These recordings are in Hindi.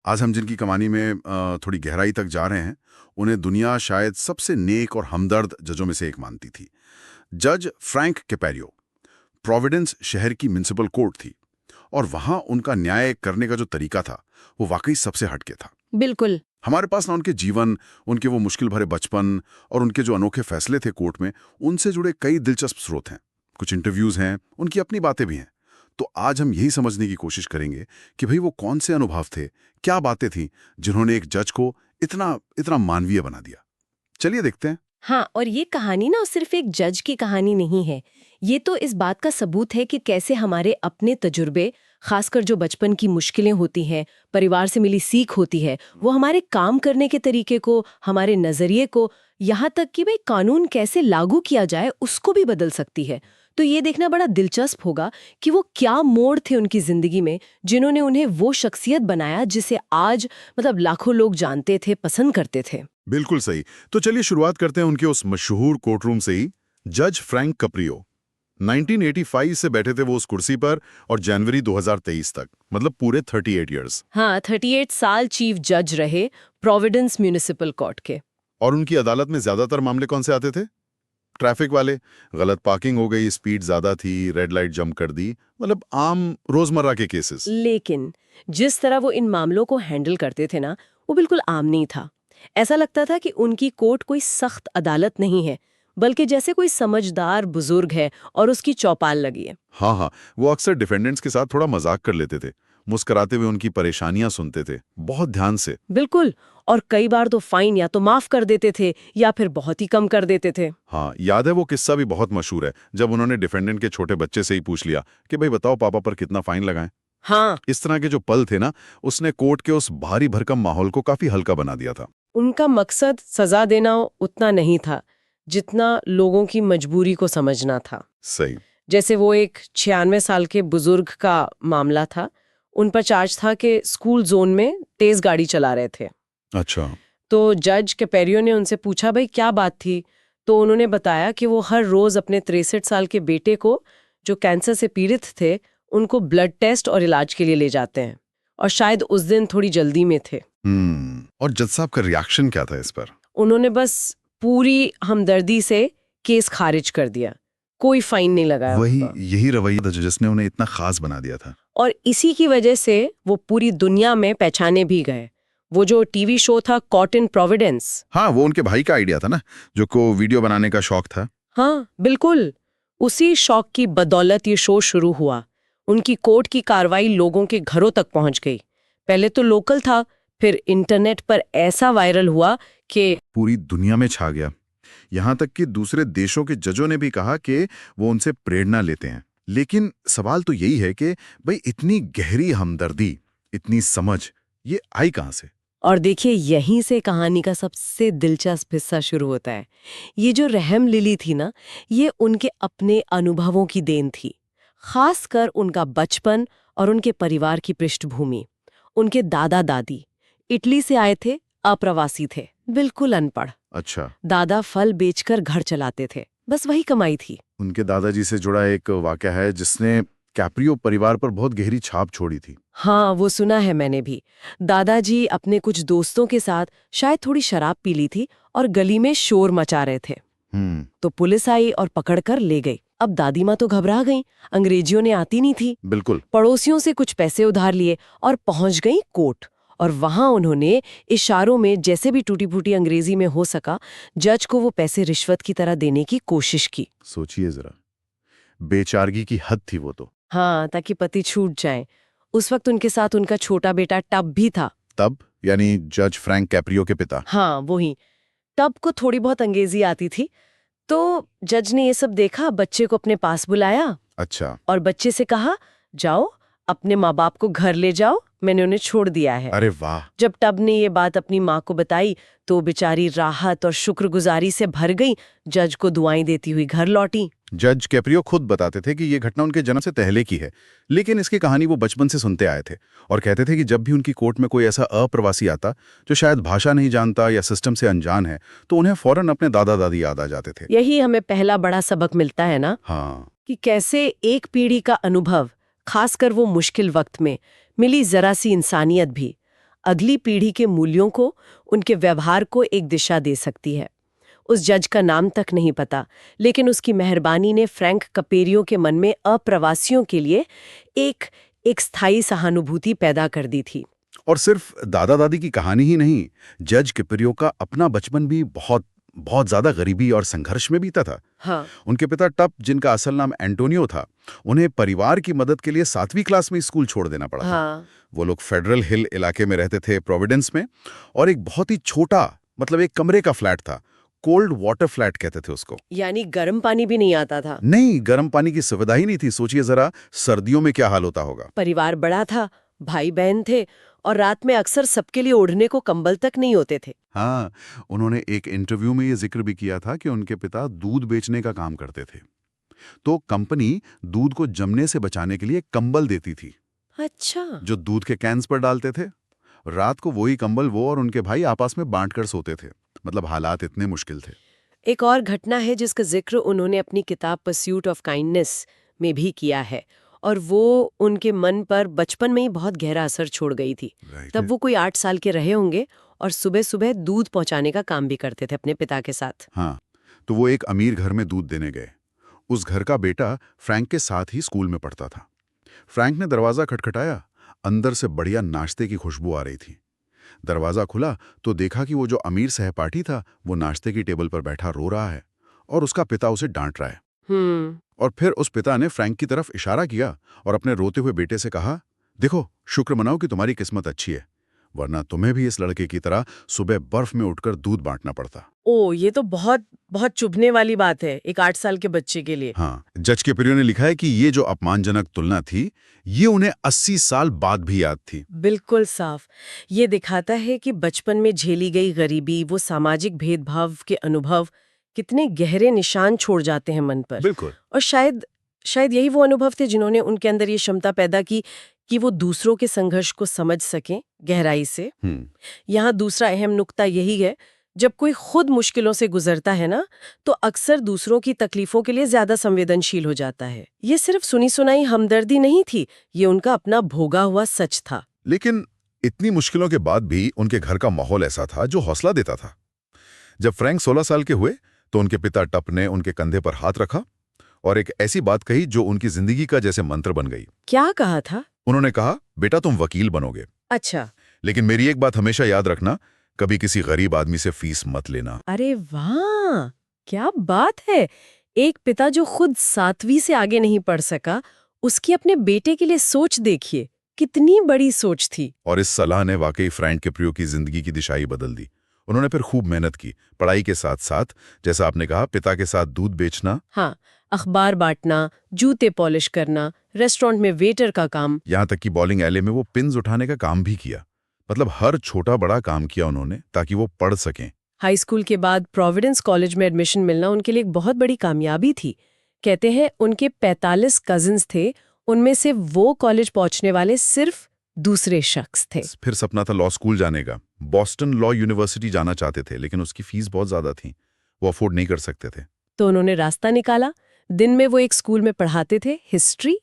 आज हम जिनकी कहानी में थोड़ी गहराई तक जा रहे हैं, उन्हें दुनिया शायद सबसे नेक और हमदर्द जजों में से एक मानती थी। जज फ्रैंक कैपेरियो। प्रोविडेंस शहर की म्युनिसिपल कोर्ट थी और वहां उनका न्याय करने का जो तरीका था वो वाकई सबसे हटके था। बिल्कुल। हमारे पास ना उनके जीवन, उनके वो मुश्किल भरे बचपन और उनके जो अनोखे फैसले थे कोर्ट में, उनसे जुड़े कई दिलचस्प स्रोत हैं। कुछ इंटरव्यूज हैं, उनकी अपनी बातें भी हैं। तो आज हम यही समझने की कोशिश करेंगे कि भाई वो कौन से अनुभव थे, क्या बातें थीं जिन्होंने एक जज को इतना इतना मानवीय बना दिया। चलिए देखते हैं। हाँ, और ये कहानी ना सिर्फ एक जज की कहानी नहीं है। ये तो इस बात का सबूत है कि कैसे हमारे अपने तजुर्बे, खासकर जो बचपन की मुश्किलें होती हैं, परिवार से मिली सीख होती है, वो हमारे काम करने के तरीके को, हमारे नजरिए को, यहाँ तक कि भाई कानून कैसे लागू किया जाए उसको भी बदल सकती है। तो ये देखना बड़ा दिलचस्प होगा कि वो क्या मोड़ थे उनकी जिंदगी में जिन्होंने उन्हें वो शख्सियत बनाया जिसे आज मतलब लाखों लोग जानते थे, पसंद करते थे। बिल्कुल सही। तो चलिए शुरुआत करते हैं उनके उस मशहूर कोर्टरूम से ही। जज फ्रैंक कैपेरियो 1985 से बैठे थे वो उस कुर्सी पर और जनवरी 2023 तक, मतलब पूरे 38 इयर्स। हाँ, 38 साल चीफ जज रहे प्रोविडेंस म्युनिसिपल कोर्ट के। और उनकी अदालत में ज्यादातर मामले कौन से आते थे? ट्रैफिक वाले, गलत पार्किंग हो गई, स्पीड ज्यादा थी, रेड लाइट जंप कर दी, मतलब आम रोजमर्रा के केसेस। लेकिन जिस तरह वो इन मामलों को हैंडल करते थे ना, वो बिल्कुल आम नहीं था। ऐसा लगता था कि उनकी कोर्ट कोई सख्त अदालत नहीं है, बल्कि जैसे कोई समझदार बुजुर्ग है और उसकी चौपाल लगी है। हाँ हाँ, वो अक्सर डिफेंडेंट्स के साथ थोड़ा मजाक कर लेते थे, मुस्कुराते हुए उनकी परेशानियां सुनते थे, बहुत ध्यान से। बिल्कुल। और कई बार तो फाइन या तो माफ कर देते थे या फिर बहुत ही कम कर देते थे। हाँ, याद है वो किस्सा भी बहुत मशहूर है, जब उन्होंने डिफेंडेंट के छोटे बच्चे से ही पूछ लिया कि भाई बताओ पापा पर कितना फाइन लगाएं। हाँ, इस तरह के जो पल थे ना, उसने कोर्ट के उस भारी भरकम माहौल को काफी हल्का बना दिया था। उनका मकसद सजा देना उतना नहीं था जितना लोगों की मजबूरी को समझना था। सही। जैसे वो एक 96 साल के बुजुर्ग का मामला था। उन पर चार्ज था कि स्कूल जोन में तेज गाड़ी चला रहे थे। अच्छा। तो जज कैपेरियो ने उनसे पूछा भाई क्या बात थी। तो उन्होंने बताया कि वो हर रोज अपने 63 साल के बेटे को, जो कैंसर से पीड़ित थे, उनको ब्लड टेस्ट और इलाज के लिए ले जाते हैं, और शायद उस दिन थोड़ी जल्दी में थे। और जज साहब का रिएक्शन क्या था इस पर? उन्होंने बस पूरी हमदर्दी से केस खारिज कर दिया, कोई फाइन नहीं लगाया वही, उनका। यही रवैया था जिसने उन्हें इतना खास बना दिया था। और इसी की वजह से वो पूरी दुनिया में पहचाने भी गए। वो जो टीवी शो था कॉट इन प्रोविडेंस। हाँ, वो उनके भाई का आइडिया था ना, जो को वीडियो बनाने का शौक था। हाँ बिल्कुल, उसी शौक की बदौलत ये शो शुरू हुआ। उनकी कोर्ट की कार्रवाई लोगों के घरों तक पहुंच गई। पहले तो लोकल था, फिर इंटरनेट पर ऐसा वायरल हुआ कि पूरी दुनिया में छा गया। यहाँ तक कि दूसरे देशों के जजों ने भी कहा कि वो उनसे प्रेरणा लेते हैं। लेकिन सवाल तो यही है कि भाई इतनी गहरी हमदर्दी, इतनी समझ, ये आई कहाँ से? और देखिए यहीं से कहानी का सबसे दिलचस्प हिस्सा शुरू होता है। ये जो रहम लिली थी ना, ये उनके अपने अनुभवों की देन थी। खासकर उनका बचपन और उनके परिवार की पृष्ठभूमि। उनके दादा दादी इटली से आए थे, अप्रवासी थे, बिल्कुल अनपढ़। अच्छा। दादा फल बेचकर घर चलाते थे, बस वही कमाई थी। उनके दादाजी से जुड़ा एक वाकया है जिसने कैप्रियो परिवार पर बहुत गहरी छाप छोड़ी थी। हाँ, वो सुना है मैंने भी। दादाजी अपने कुछ दोस्तों के साथ शायद थोड़ी शराब पी ली थी और गली में शोर मचा रहे थे। तो पुलिस आई और पकड़कर ले गई। अब दादी माँ तो घबरा गईं, अंग्रेजियों ने आती नहीं थी। बिल्कुल। पड़ोसियों से कुछ पैसे उधार लिए और पहुंच गई कोर्ट। और वहां उन्होंने इशारों में, जैसे भी टूटी फूटी अंग्रेजी में हो सका, जज को वो पैसे रिश्वत की तरह देने की कोशिश की। सोचिए जरा, बेचारगी की हद थी वो तो। हाँ, ताकि पति छूट जाए। उस वक्त उनके साथ उनका छोटा बेटा टब भी था। तब यानी जज फ्रैंक कैप्रियो के पिता। हाँ, वही। टब को थोड़ी बहुत अंग्रेजी आती थी। तो जज ने ये सब देखा, बच्चे को अपने पास बुलाया। अच्छा। और बच्चे से कहा, जाओ अपने माँ बाप को घर ले जाओ, मैंने उन्हें छोड़ दिया है। अरे वाह। जब टब ने ये बात अपनी माँ को बताई तो बेचारी राहत और शुक्रगुजारी से भर गई। जज को दुआएं देती हुई घर लौटी। जज कैप्रियो खुद बताते थे कि ये घटना उनके जन्म से पहले की है, लेकिन इसकी कहानी वो बचपन से सुनते आए थे और कहते थे कि जब भी उनकी कोर्ट में कोई ऐसा अप्रवासी आता जो शायद भाषा नहीं जानता या सिस्टम से अनजान है, तो उन्हें फौरन अपने दादा दादी याद आ जाते थे। यही हमें पहला बड़ा सबक मिलता है ना, हाँ। कि कैसे एक पीढ़ी का अनुभव, खासकर वो मुश्किल वक्त में, मिली जरा सी इंसानियत भी अगली पीढ़ी के मूल्यों को, उनके व्यवहार को एक दिशा दे सकती है। उस जज का नाम तक नहीं पता, लेकिन उसकी मेहरबानी ने फ्रैंक कपेरियो के मन में अप्रवासियों के लिए एक स्थायी सहानुभूति पैदा कर दी थी। और सिर्फ दादा दादी की कहानी ही नहीं, जज किपरियो का अपना बचपन भी बहुत बहुत ज्यादा गरीबी और संघर्ष में बीता था। हाँ। उनके पिता टप, जिनका असल नाम एंटोनियो था, उन्हें परिवार की मदद के लिए 7वीं क्लास में स्कूल छोड़ देना पड़ा था। हाँ। वो लोग फेडरल हिल इलाके में रहते थे, प्रोविडेंस में, और एक बहुत ही छोटा, मतलब एक कमरे का फ्लैट था। कोल्ड वाटर फ्लैट कहते थे उसको। यानी गर्म पानी भी नहीं आता था। नहीं, गर्म पानी की सुविधा ही नहीं थी। सोचिए जरा, सर्दियों में क्या हाल होता होगा। परिवार बड़ा था, भाई बहन थे, और रात में अक्सर सबके लिए ओढ़ने को कंबल तक नहीं होते थे। हाँ, उन्होंने एक इंटरव्यू में ये जिक्र भी किया था कि उनके पिता दूध बेचने का काम करते थे, तो कंपनी दूध को जमने से बचाने के लिए कंबल देती थी। अच्छा। जो दूध के कैंस पर डालते थे। रात को वही कंबल वो और उनके भाई आपस में बांटकर सोते थे। मतलब हालात इतने मुश्किल थे। एक और घटना है जिसका जिक्र उन्होंने अपनी किताब परस्यूट ऑफ काइंडनेस में भी किया है, और वो उनके मन पर बचपन में ही बहुत गहरा असर छोड़ गई थी। तब वो कोई 8 साल के रहे होंगे और सुबह सुबह दूध पहुंचाने का काम भी करते थे अपने पिता के साथ। हाँ, तो वो एक अमीर घर में दूध देने गए। उस घर का बेटा फ्रैंक के साथ ही स्कूल में पढ़ता था। फ्रैंक ने दरवाजा खटखटाया। अंदर से बढ़िया नाश्ते की खुशबू आ रही थी। दरवाजा खुला तो देखा कि वो जो अमीर सहपाठी था, वो नाश्ते की टेबल पर बैठा रो रहा है और उसका पिता उसे डांट रहा है। और फिर उस पिता ने फ्रैंक की तरफ इशारा किया और अपने रोते हुए बेटे से कहा, देखो, शुक्र मनाओ कि तुम्हारी किस्मत अच्छी है, वरना तुम्हें भी इस लड़के की तरह सुबह बर्फ में उठकर दूध बांटना पड़ता। ओ, ये तो बहुत बहुत चुभने वाली बात है एक 8 साल के बच्चे के लिए। हाँ, जज किपरियो ने लिखा है कि ये जो अपमानजनक तुलना थी, ये उन्हें 80 साल बाद भी याद थी। बिल्कुल साफ। ये दिखाता है कि बचपन में झेली गई गरीबी, वो सामाजिक भेदभाव के अनुभव कितने गहरे निशान छोड़ जाते हैं मन पर। बिल्कुल। और शायद यही वो अनुभव थे जिन्होंने उनके अंदर ये क्षमता पैदा की कि वो दूसरों के संघर्ष को समझ सकें गहराई से। यहाँ दूसरा अहम नुक्ता यही है, जब कोई खुद मुश्किलों से गुजरता है ना, तो अक्सर दूसरों की तकलीफों के लिए ज्यादा संवेदनशील हो जाता है। ये सिर्फ सुनी सुनाई हमदर्दी नहीं थी, ये उनका अपना भोगा हुआ सच था। लेकिन इतनी मुश्किलों के बाद भी उनके घर का माहौल ऐसा था जो हौसला देता था। जब फ्रैंक 16 साल के हुए तो उनके पिता टप ने उनके कंधे पर हाथ रखा और एक ऐसी बात कही जो उनकी जिंदगी का जैसे मंत्र बन गई। क्या कहा था? उन्होंने कहा, बेटा तुम वकील बनोगे। अच्छा। लेकिन मेरी एक बात हमेशा याद रखना, कभी किसी गरीब आदमी से फीस मत लेना। अरे वाह, क्या बात है। एक पिता जो खुद 7वीं से आगे नहीं पढ़ सका, उसकी अपने बेटे के लिए सोच देखिए, कितनी बड़ी सोच थी। और इस सलाह ने वाकई फ्रैंक किपरियो की जिंदगी की दिशा ही बदल दी। उन्होंने फिर खूब मेहनत की, पढ़ाई के साथ साथ, जैसा आपने कहा, पिता के साथ दूध बेचना, हाँ, अखबार बांटना, जूते पॉलिश करना, रेस्टोरेंट में वेटर का काम, यहाँ तक कि बॉलिंग एले में वो पिन्स उठाने का काम भी किया। मतलब हर छोटा बड़ा काम किया उन्होंने ताकि वो पढ़ सकें। हाई स्कूल के बाद प्रोविडेंस कॉलेज में एडमिशन मिलना उनके लिए एक बहुत बड़ी कामयाबी थी। कहते हैं उनके 45 कजिन्स थे, उनमें से वो कॉलेज पहुंचने वाले सिर्फ दूसरे शख्स थे। फिर सपना था लॉ स्कूल जाने का। बॉस्टन लॉ यूनिवर्सिटी जाना चाहते थे, लेकिन उसकी फीस बहुत ज्यादा थी, वो अफोर्ड नहीं कर सकते थे। तो उन्होंने रास्ता निकाला। दिन में वो एक स्कूल में पढ़ाते थे हिस्ट्री,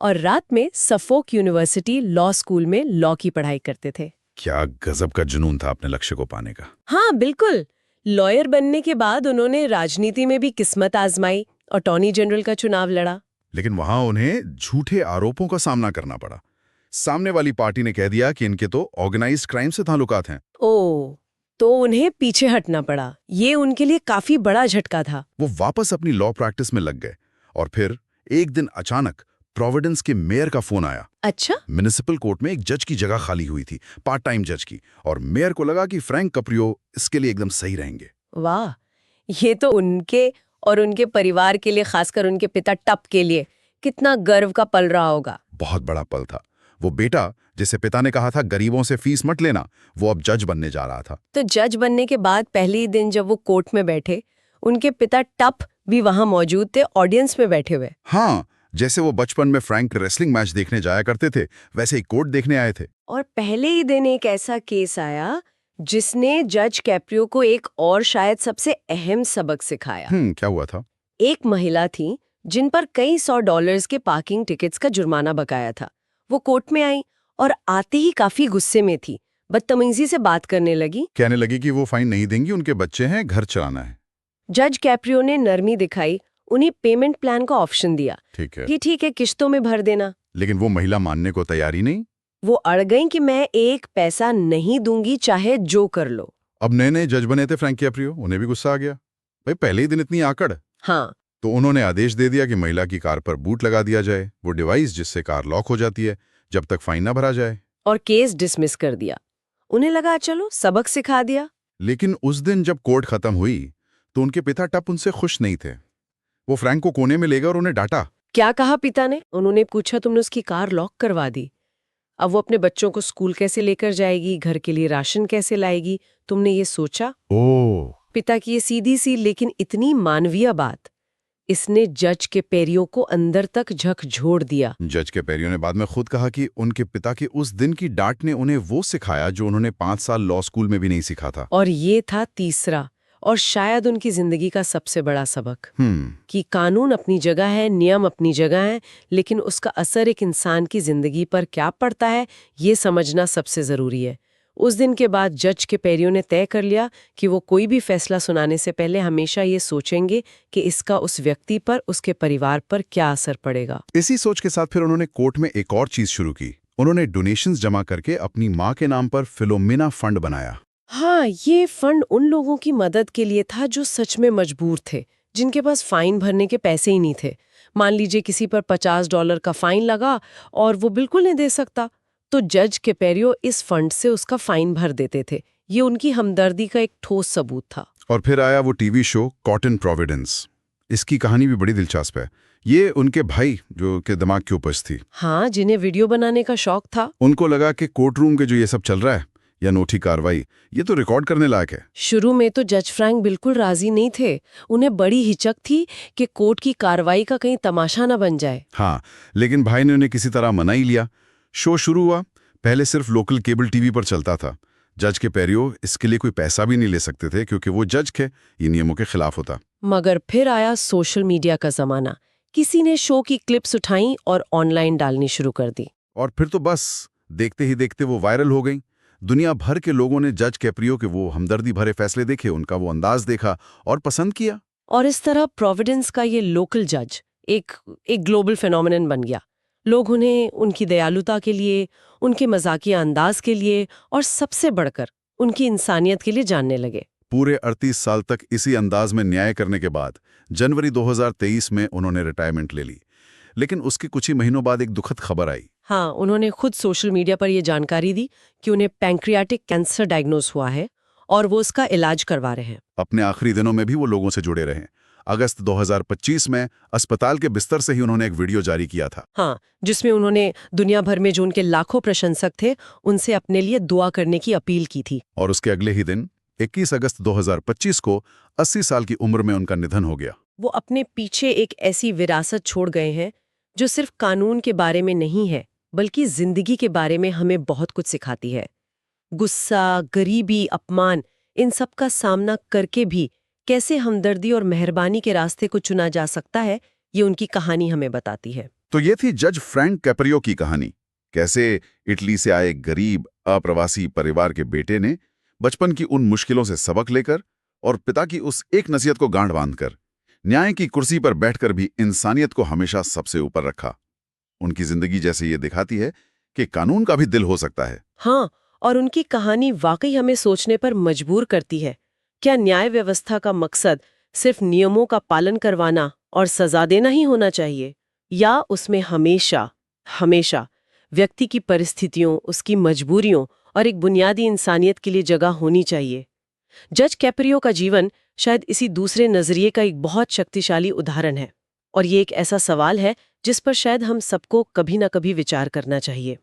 और रात में सफोक यूनिवर्सिटी लॉ स्कूल में लॉ की पढ़ाई करते थे। क्या गजब का जुनून था अपने लक्ष्य को पाने का। हाँ बिल्कुल। लॉयर बनने के बाद उन्होंने राजनीति में भी किस्मत आजमाई, अटॉर्नी जनरल का चुनाव लड़ा। लेकिन वहां उन्हें झूठे आरोपों का सामना करना पड़ा। सामने वाली पार्टी ने कह दिया कि इनके तो ऑर्गेनाइज्ड क्राइम से ताल्लुकात हैं। ओह, तो उन्हें पीछे हटना पड़ा। ये उनके लिए काफी बड़ा झटका था। वो वापस अपनी लॉ प्रैक्टिस में लग गए। और फिर एक दिन अचानक प्रोविडेंस के मेयर का फोन आया। अच्छा। म्युनिसिपल कोर्ट में एक जज की जगह खाली हुई थी, पार्ट टाइम जज की, और मेयर को लगा कि फ्रैंक किपरियो इसके लिए एकदम सही रहेंगे। वाह, ये तो उनके और उनके परिवार के लिए, खासकर उनके पिता टप के लिए, कितना गर्व का पल रहा होगा। बहुत बड़ा पल था। वो बेटा जिसे पिता ने कहा था गरीबों से फीस मत लेना, वो अब जज बनने जा रहा था। तो जज बनने के बाद पहले ही दिन जब वो कोर्ट में बैठे, उनके पिता टप भी वहां मौजूद थे, ऑडियंस में बैठे हुए। हाँ, जैसे वो बचपन में फ्रैंक रेसलिंग मैच देखने जाया करते थे, वैसे ही कोर्ट देखने आए थे। और पहले ही दिन एक ऐसा केस आया जिसने जज कैप्रियो को एक और शायद सबसे अहम सबक सिखाया। क्या हुआ था? एक महिला थी जिन पर कई $100 के पार्किंग टिकट्स का जुर्माना बकाया था। वो कोर्ट में आई और आते ही काफी गुस्से में थी, बदतमीजी से बात करने लगी। कहने लगी कि वो फाइन नहीं देंगी, उनके बच्चे हैं, घर चलाना है। जज कैप्रियो ने नरमी दिखाई, उन्हें पेमेंट प्लान का ऑप्शन दिया ठीक है, कि ठीक है, किश्तों में भर देना। लेकिन वो महिला मानने को तैयार ही नहीं। वो अड़ गई कि मैं एक पैसा नहीं दूंगी, चाहे जो कर लो। अब नए नए जज बने थे फ्रैंक कैप्रियो, उन्हें भी गुस्सा आ गया। भाई पहले ही दिन इतनी आकड़। हाँ, तो उन्होंने आदेश दे दिया कि महिला की कार पर बूट लगा दिया जाए, वो डिवाइस जिससे कार लॉक हो जाती है जब तक फाइन ना भरा जाए। और केस डिसमिस कर दिया। उन्हें लगा चलो सबक सिखा दिया। लेकिन उस दिन जब कोर्ट खत्म हुई तो उनके पिता टप उनसे खुश नहीं थे। वो फ्रैंक को कोने में ले गए और उन्हें डांटा। क्या कहा पिता ने? उन्होंने पूछा, तुमने उसकी कार लॉक करवा दी, अब वो अपने बच्चों को स्कूल कैसे लेकर जाएगी, घर के लिए राशन कैसे लाएगी, तुमने ये सोचा? ओह, पिता की ये सीधी सी लेकिन इतनी मानवीय बात, इसने जज के पैरियों को अंदर तक झकझोर दिया। जज के पैरियों ने बाद में खुद कहा कि उनके पिता की उस दिन की डांट ने उन्हें वो सिखाया जो उन्होंने 5 साल लॉ स्कूल में भी नहीं सीखा था। और ये था तीसरा और शायद उनकी जिंदगी का सबसे बड़ा सबक, कि कानून अपनी जगह है, नियम अपनी जगह है, लेकिन उसका असर एक इंसान की जिंदगी पर क्या पड़ता है, ये समझना सबसे जरूरी है। उस दिन के बाद जज के पैरियों ने तय कर लिया कि वो कोई भी फैसला सुनाने से पहले हमेशा ये सोचेंगे कि इसका उस व्यक्ति पर, उसके परिवार पर क्या असर पड़ेगा। इसी सोच के साथ फिर उन्होंने कोर्ट में एक और चीज शुरू की। उन्होंने डोनेशंस जमा करके अपनी मां के नाम पर फिलोमिना फंड बनाया। हाँ, ये फंड उन लोगों की मदद के लिए था जो सच में मजबूर थे, जिनके पास फाइन भरने के पैसे ही नहीं थे। मान लीजिए किसी पर $50 का फाइन लगा और वो बिल्कुल नहीं दे सकता, तो जज के पैरियो इस फंड से उसका फाइन भर देते थे। ये उनकी हमदर्दी का एक ठोस सबूत था। और फिर आया वो टीवी शो कॉटन प्रोविडेंस। इसकी कहानी भी बड़ी दिलचस्प है। ये उनके भाई जो के दिमाग की उपज थी। हाँ, जिन्हें वीडियो बनाने का शौक था। उनको लगा कि कोर्ट रूम के जो ये सब चल रहा है, या अनूठी कार्रवाई, ये तो रिकॉर्ड करने लायक है। शुरू में तो जज फ्रैंक बिल्कुल राजी नहीं थे। उन्हें बड़ी हिचक थी कि कोर्ट की कार्रवाई का कहीं तमाशा न बन जाए। हाँ, लेकिन भाई ने उन्हें किसी तरह मना ही लिया। शो शुरू हुआ। पहले सिर्फ लोकल केबल टीवी पर चलता था। जज के पैरियो इसके लिए कोई पैसा भी नहीं ले सकते थे क्योंकि वो जज थे, ये नियमों के खिलाफ होता। मगर फिर आया सोशल मीडिया का जमाना। किसी ने शो की क्लिप्स उठाई और ऑनलाइन डालनी शुरू कर दी। और फिर तो बस देखते ही देखते वो वायरल हो गई। दुनिया भर के लोगों ने जज कैप्रियो के वो हमदर्दी भरे फैसले देखे, उनका वो अंदाज देखा और पसंद किया। और इस तरह प्रोविडेंस का ये लोकल जज एक ग्लोबल फेनोमेनन बन गया। लोग उन्हें उनकी दयालुता के लिए, उनके मजाकिया अंदाज के लिए और सबसे बढ़कर उनकी इंसानियत के लिए जानने लगे। पूरे 38 साल तक इसी अंदाज में न्याय करने के बाद जनवरी 2023 में उन्होंने रिटायरमेंट ले ली। लेकिन उसके कुछ ही महीनों बाद एक दुखद खबर आई। हाँ, उन्होंने खुद सोशल मीडिया पर यह जानकारी दी कि उन्हें पैंक्रियाटिक कैंसर डायग्नोज हुआ है और वो उसका इलाज करवा रहे हैं। अपने आखिरी दिनों में भी वो लोगों से जुड़े रहे। अगस्त 2025 में अस्पताल के बिस्तर से ही उन्होंने एक वीडियो जारी किया था। हाँ, जिसमें उन्होंने दुनिया भर में जो उनके लाखों प्रशंसक थे, उनसे अपने लिए दुआ करने की अपील की थी। और उसके अगले ही दिन 21 अगस्त 2025 को 80 साल की उम्र में उनका निधन हो गया। वो अपने पीछे एक ऐसी विरासत छोड़ गए हैं जो सिर्फ कानून के बारे में नहीं है, बल्कि जिंदगी के बारे में हमें बहुत कुछ सिखाती है। गुस्सा, गरीबी, अपमान, इन सब का सामना करके भी कैसे हमदर्दी और मेहरबानी के रास्ते को चुना जा सकता है, ये उनकी कहानी हमें बताती है। तो ये थी जज फ्रैंक कैप्रियो की कहानी। कैसे इटली से आए गरीब अप्रवासी परिवार के बेटे ने बचपन की उन मुश्किलों से सबक लेकर और पिता की उस एक नसीहत को गांठ बांधकर न्याय की कुर्सी पर बैठकर भी इंसानियत को हमेशा सबसे ऊपर रखा। उनकी जिंदगी जैसे ये दिखाती है कि कानून का भी दिल हो सकता है। हाँ, और उनकी कहानी वाकई हमें सोचने पर मजबूर करती है। क्या न्याय व्यवस्था का मकसद सिर्फ नियमों का पालन करवाना और सजा देना ही होना चाहिए, या उसमें हमेशा हमेशा व्यक्ति की परिस्थितियों, उसकी मजबूरियों और एक बुनियादी इंसानियत के लिए जगह होनी चाहिए? जज कैप्रियो का जीवन शायद इसी दूसरे नजरिए का एक बहुत शक्तिशाली उदाहरण है, और ये एक ऐसा सवाल है जिस पर शायद हम सबको कभी ना कभी विचार करना चाहिए।